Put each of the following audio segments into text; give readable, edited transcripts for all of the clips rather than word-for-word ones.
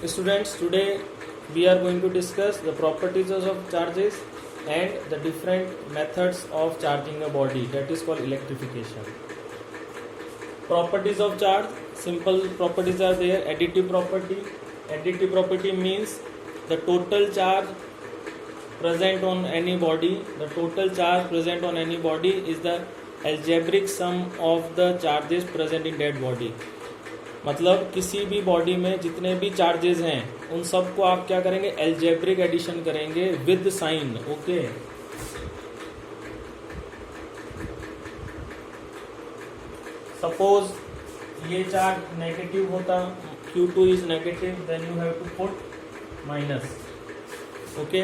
Students, today we are going to discuss the properties of charges and the different methods of charging a body, that is called electrification. Properties of charge, simple properties are there. Additive property means the total charge present on any body, is the algebraic sum of the charges present in that body. मतलब किसी भी body में जितने भी charges हैं उन सबको आप क्या करेंगे, एल्जेब्रिक एडिशन करेंगे विद साइन. ओके, सपोज ये चार्ज नेगेटिव होता, Q2 is negative, then you have to put minus. Okay,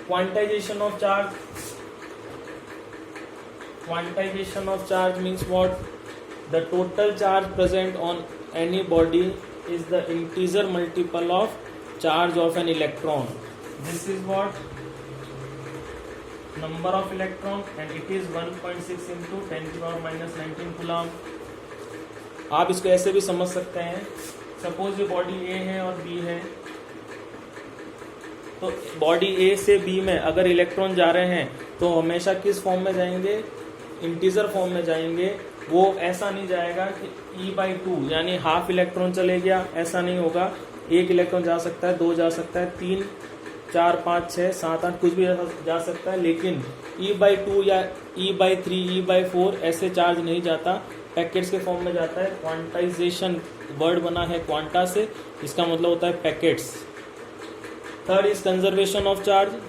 quantization of charge means what? The total charge present on any body is the integer multiple of charge of an electron. This is what? Number of electron, and it is 1.6 into 10 to the power minus 19 coulomb. आप इसको ऐसे भी समझ सकते हैं. Suppose ये body A है और B है, तो बॉडी A से B में अगर इलेक्ट्रॉन जा रहे हैं तो हमेशा किस फॉर्म में जाएंगे? इंटीजर फॉर्म में जाएंगे. वो ऐसा नहीं जाएगा कि E/2 यानी हाफ इलेक्ट्रॉन चले गया, ऐसा नहीं होगा. एक इलेक्ट्रॉन जा सकता है, 2 जा सकता है, 3, 4, 5, 6, 7, 8 कुछ भी जा सकता है, लेकिन E/2 या E/3, E/4 ऐसे चार्ज नहीं जाता, पैकेट्स के फॉर्म में जाता है. क्वांटाइजेशन वर्ड बना है क्वांटा से, इसका मतलब होता है packets. Third is conservation of charge.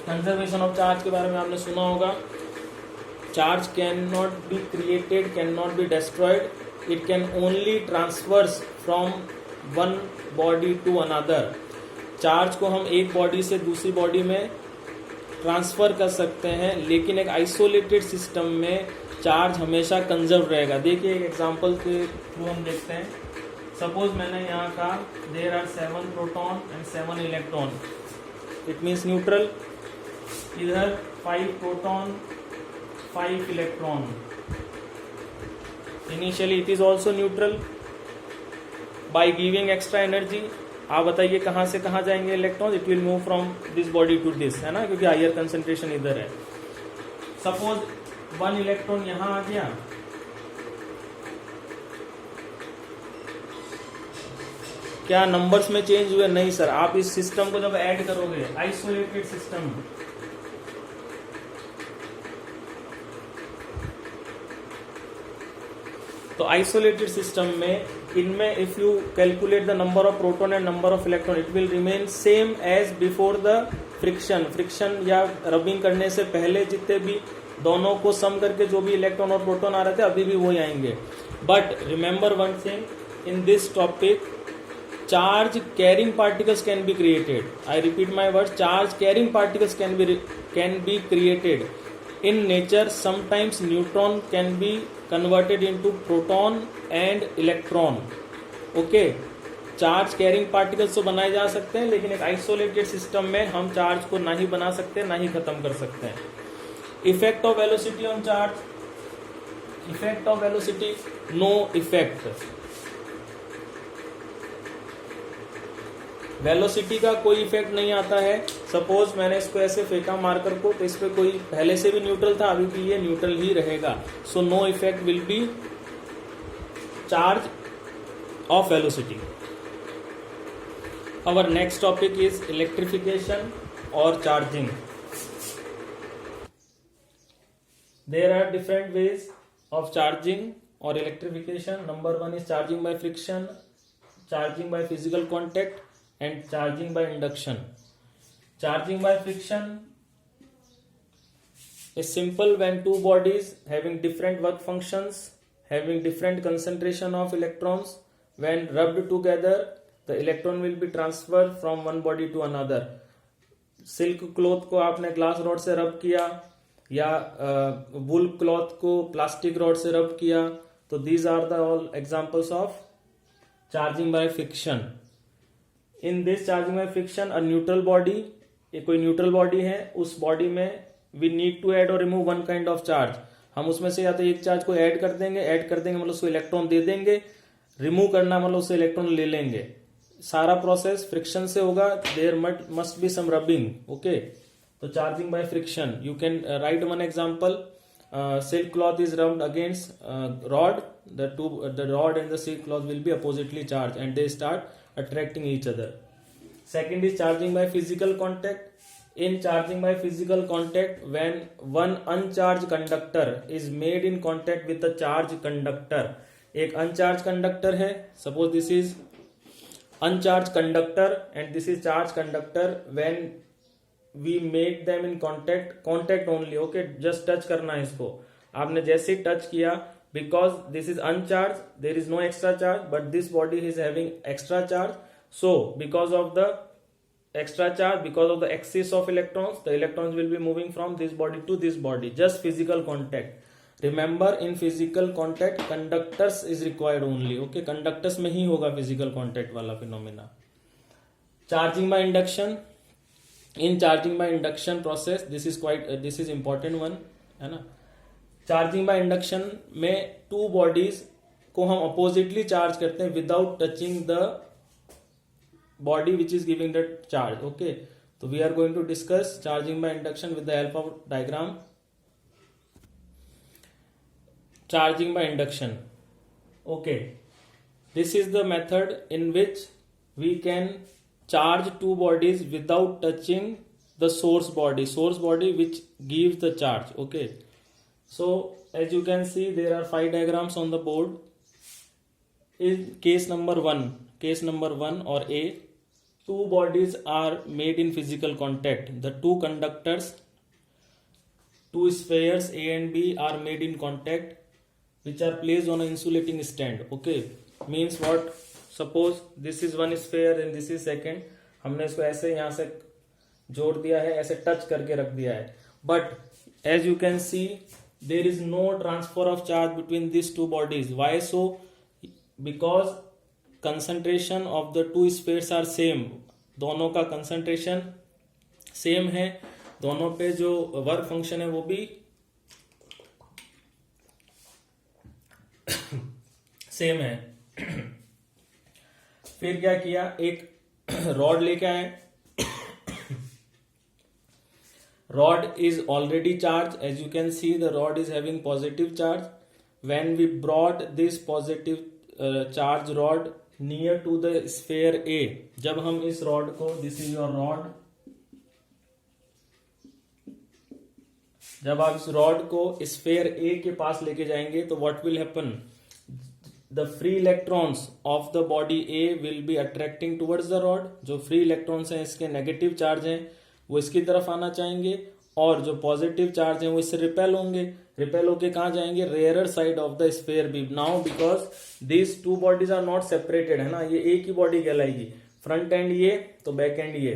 Conservation of charge के बारे में आपने सुना होगा. Charge cannot be created, cannot be destroyed. It can only transfers from one body to another. Charge को हम एक बॉडी से दूसरी बॉडी में ट्रांसफर कर सकते हैं, लेकिन एक आइसोलेटेड सिस्टम में चार्ज हमेशा कंजर्व रहेगा. देखिए एक एग्जांपल के थ्रू हम देखते हैं. सपोज मैंने यहाँ कहा there are 7 proton and 7 electron, it means neutral. इधर 5 proton 5 electron. Initially it is also neutral. By giving extra energy, आप बताइए कहाँ से कहाँ जाएंगे electron? It will move from this body to this, है ना, क्योंकि हायर कंसेंट्रेशन इधर है. सपोज 1 इलेक्ट्रॉन यहाँ आ गया, क्या नंबर्स में चेंज हुए? नहीं सर. आप इस सिस्टम को जब ऐड करोगे, आइसोलेटेड सिस्टम, तो आइसोलेटेड सिस्टम में इनमें if you calculate the number of proton and number of electron, it will remain same as before the friction या रबिंग करने से पहले जितने भी दोनों को सम करके जो भी इलेक्ट्रॉन और प्रोटॉन आ रहे थे अभी भी वही आएंगे. But remember one thing in this topic, charge carrying particles can be created. I repeat my word, charge carrying particles can be created. In nature, sometimes neutron can be converted into proton and electron. Okay, charge carrying particles तो बनाए जा सकते हैं, लेकिन एक isolated system में हम charge को ना ही बना सकते ना ही खत्म कर सकते हैं. Effect of velocity on charge. Effect of velocity, no effect. Velocity का कोई इफेक्ट नहीं आता है. सपोज मैंने इसको ऐसे फेंका मार्कर को, तो इस पे कोई पहले से भी न्यूट्रल था, अभी भी ये न्यूट्रल ही रहेगा. So no effect will be charge of velocity. Our next topic is electrification और charging. There are different ways of charging और electrification. Number 1 is charging by friction, charging by physical contact and charging by induction. Charging by friction is simple when two bodies having different work functions, having different concentration of electrons, when rubbed together the electron will be transferred from one body to another. Silk cloth को आपने glass rod से rub किया, या wool cloth को plastic rod से rub किया, तो these are the all examples of charging by friction. In this charging by friction a neutral body, ये कोई न्यूट्रल बॉडी है, उस बॉडी में वी नीड टू ऐड और remove one kind of charge. हम उसमें से या तो एक चार्ज को ऐड कर देंगे मतलब उसको इलेक्ट्रॉन दे देंगे, रिमूव करना मतलब उससे इलेक्ट्रॉन ले लेंगे, सारा प्रोसेस फ्रिक्शन से होगा, there must be some rubbing. Okay, तो charging by friction, you can write one example, silk cloth is rubbed against rod, the rod and the silk cloth will be oppositely charged and they start attracting each other. Second is charging by physical contact. In charging by physical contact, when one uncharged conductor is made in contact with a charged conductor, एक uncharged conductor है, suppose this is uncharged conductor and this is charged conductor, when we make them in contact only, okay, just touch करना है इसको, आपने जैसे ही touch किया, because this is uncharged, there is no extra charge, but this body is having extra charge, so because of the extra charge, because of the excess of electrons, the electrons will be moving from this body to this body, just physical contact. Remember, in physical contact conductors is required only, okay, conductors में ही होगा physical contact वाला phenomena. Charging by induction, in charging by induction process, this is important one है ना. Charging by induction में two bodies को हम oppositely charge करते हैं without touching the body which is giving the charge. Okay, तो we are going to discuss charging by induction with the help of diagram. Charging by induction, okay, this is the method in which we can charge two bodies without touching the source body which gives the charge. Okay, so as you can see there are 5 diagrams on the board. In case number 1 or A, two bodies are made in physical contact. The two conductors, two spheres A and B are made in contact, which are placed on an insulating stand. Okay, means what? Suppose this is one sphere and this is second, हमने इसको ऐसे यहां से जोड़ दिया है, ऐसे touch करके रख दिया है, but as you can see there is no transfer of charge between this two bodies. Why so? Because concentration of the two spheres are same, दोनों का कंसंट्रेशन सेम है, दोनों पे जो वर्क फंक्शन है वो भी सेम है. फिर क्या किया, एक रॉड लेके आए, rod is already charge, as you can see the rod is having positive charge. When we brought this positive charge rod near to the sphere A, जब हम इस रॉड को, दिस इज योर रॉड, जब आप इस rod को sphere ए के पास लेके जाएंगे तो what will happen, the free electrons of the body A will be attracting towards the rod. जो free electrons हैं इसके नेगेटिव चार्ज हैं वो इसकी तरफ आना चाहेंगे, और जो पॉजिटिव चार्ज हैं वो इससे रिपेल होंगे, रिपेल होके कहाँ जाएंगे, rear side of the sphere B. Now because this two bodies are not separated, है ना, ये एक ही बॉडी कहलाएगी, फ्रंट एंड ये तो बैक एंड ये,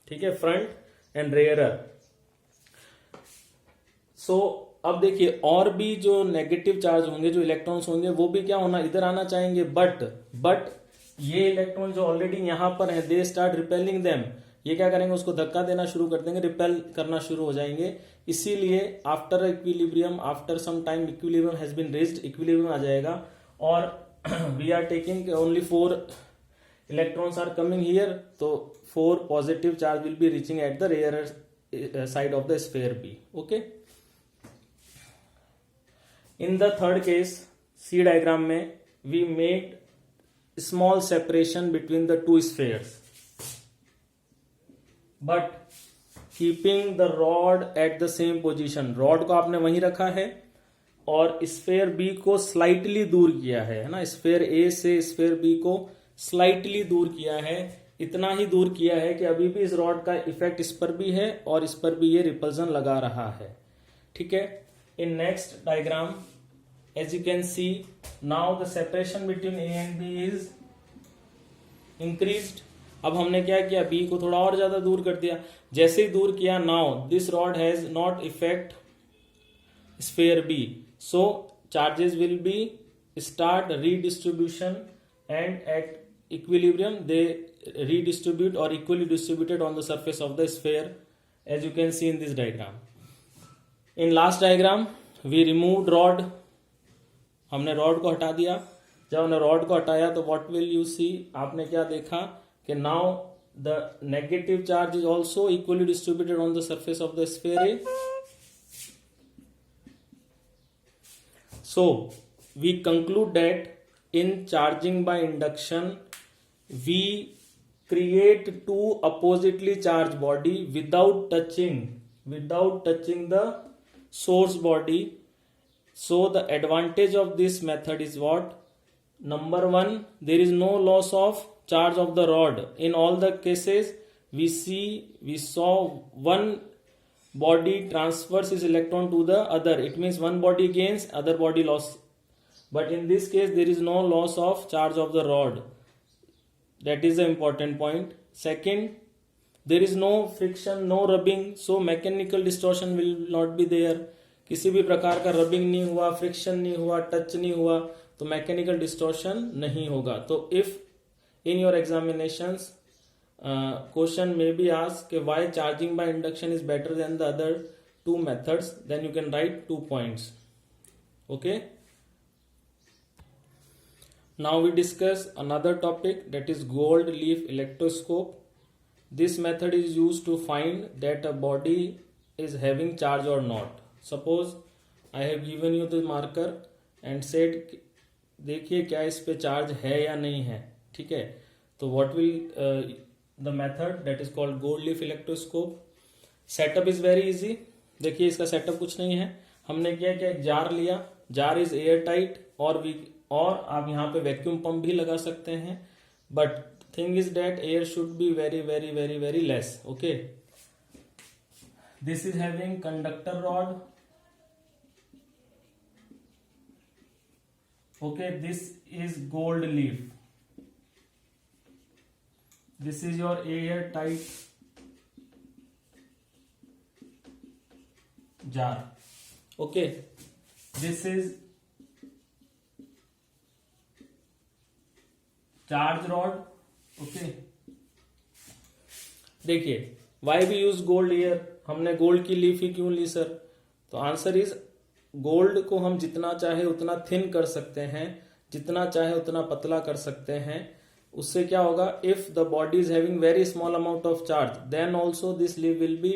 ठीक है, फ्रंट एंड रेयरर. सो अब देखिए और भी जो नेगेटिव चार्ज होंगे, जो इलेक्ट्रॉन्स होंगे वो भी क्या होना, इधर आना चाहेंगे, बट ये इलेक्ट्रॉन जो ऑलरेडी यहां पर है, दे स्टार्ट रिपेलिंग देम, ये क्या करेंगे, उसको धक्का देना शुरू कर देंगे, रिपेल करना शुरू हो जाएंगे. इसीलिए after equilibrium, after some time equilibrium has been reached, equilibrium आ जाएगा, और we are taking only 4 electrons are coming here, तो 4 positive charge will be reaching at the rear side of the sphere B. Okay, in the third case, C diagram में we made small separation between the two spheres, but keeping the rod at the same position. rod को आपने वहीं रखा है और sphere B को slightly दूर किया है ना, स्फेयर A से स्फेयर B को स्लाइटली दूर किया है, इतना ही दूर किया है कि अभी भी इस रॉड का इफेक्ट इस पर भी है और इस पर भी ये रिपल्जन लगा रहा है. ठीक है, in next diagram, as you can see, now the separation between A and B is increased. अब हमने क्या किया, B को थोड़ा और ज्यादा दूर कर दिया, जैसे ही दूर किया, now this rod has not affect sphere B, so charges will be start redistribution, and at equilibrium they redistribute or equally distributed on the surface of the sphere, as you can see in this diagram. In last diagram we removed rod, हमने rod को हटा दिया, जब हमने rod को हटाया तो what will you see, आपने क्या देखा कि now the negative charge is also equally distributed on the surface of the sphere. So we conclude that in charging by induction we create two oppositely charged body without touching the source body. So the advantage of this method is what? Number one, there is no loss of charge of the rod. In all the cases we saw one body transfers its electron to the other. It means one body gains, other body loss. But in this case there is no loss of charge of the rod. That is the important point. Second, there is no friction, no rubbing, so mechanical distortion will not be there. किसी भी प्रकार का rubbing नहीं हुआ, friction नहीं हुआ, touch नहीं हुआ, तो मैकेनिकल डिस्टॉर्शन नहीं होगा. तो if in your examinations question may be asked why charging by induction is better than the other two methods, then you can write 2 points. Okay, now we discuss another topic, that is gold leaf electroscope. This method is used to find that a body is having charge or not. Suppose I have given you the marker and said देखिए क्या इस पे charge है या नहीं है. ठीक है, तो what will the method that is called gold leaf electroscope. Setup is very easy. देखिए इसका सेटअप कुछ नहीं है. हमने क्या किया, एक जार लिया, जार इज एयर टाइट, और आप यहाँ पे वैक्यूम पंप भी लगा सकते हैं, but thing is that air should be very very very very less. Okay, this is having conductor rod. Okay, this is gold leaf. This is your airtight jar. Okay, this is charge rod. Okay, देखिए why we use gold here, हमने gold की leaf ही क्यों ली sir? तो answer is gold को हम जितना चाहे उतना थिन कर सकते हैं, जितना चाहे उतना पतला कर सकते हैं. उससे क्या होगा, if the body is having very small amount of charge then also this leaf will be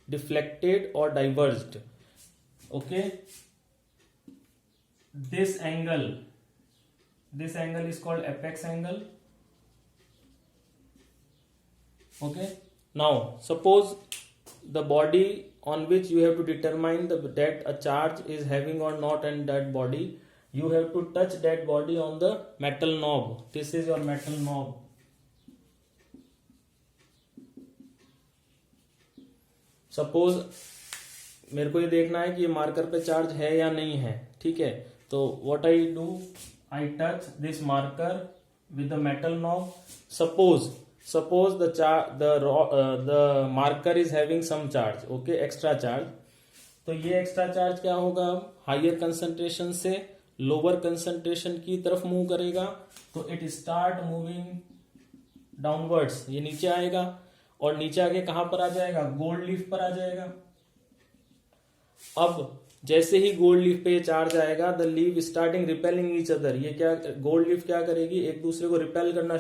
deflected और diverged. Okay, this angle is called apex angle. Okay, now suppose the body on which you have to determine that a charge is having or not in that body, you have to touch that body on the metal knob. This is your metal knob. Suppose मेरे को ये देखना है कि ये marker पे charge है या नहीं है. ठीक है, तो what I do, I touch this marker with the metal knob. Suppose the marker is having some charge, okay, extra charge. तो ये एक्स्ट्रा चार्ज क्या होगा, हायर कंसंट्रेशन से लोअर कंसंट्रेशन की तरफ मूव करेगा, तो इट स्टार्ट मूविंग डाउनवर्ड्स. ये नीचे आएगा और नीचे आके कहां पर आ जाएगा, गोल्ड लीफ पर आ जाएगा. अब जैसे ही गोल्ड लीफ पे ये चार्ज आएगा, the leaf starting repelling each other. ये क्या, गोल्ड लीफ क्या करेगी, एक दूसरे को रिपेल करना